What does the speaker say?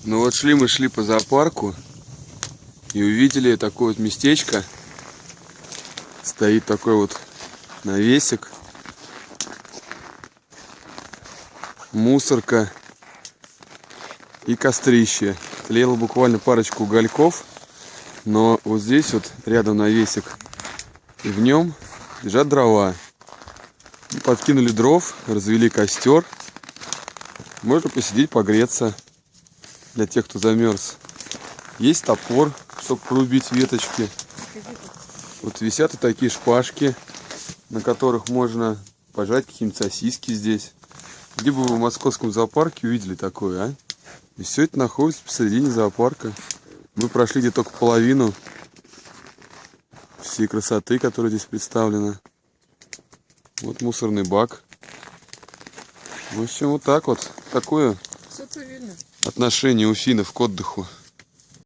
Ну вот мы шли по зоопарку и увидели такое вот местечко. Стоит такой вот навесик. Мусорка и кострище. Тлело буквально парочку угольков. Но вот здесь вот рядом навесик. И в нем лежат дрова. И подкинули дров, развели костер. Можно посидеть, погреться. Для тех, кто замерз. Есть топор, чтобы порубить веточки. Вот висят и такие шпажки, на которых можно пожарить какие-нибудь сосиски здесь. Где бы вы в московском зоопарке увидели такое, а? И все это находится посередине зоопарка. Мы прошли где только половину всей красоты, которая здесь представлена. Вот мусорный бак. В общем, вот так вот. Такое отношение у финнов к отдыху.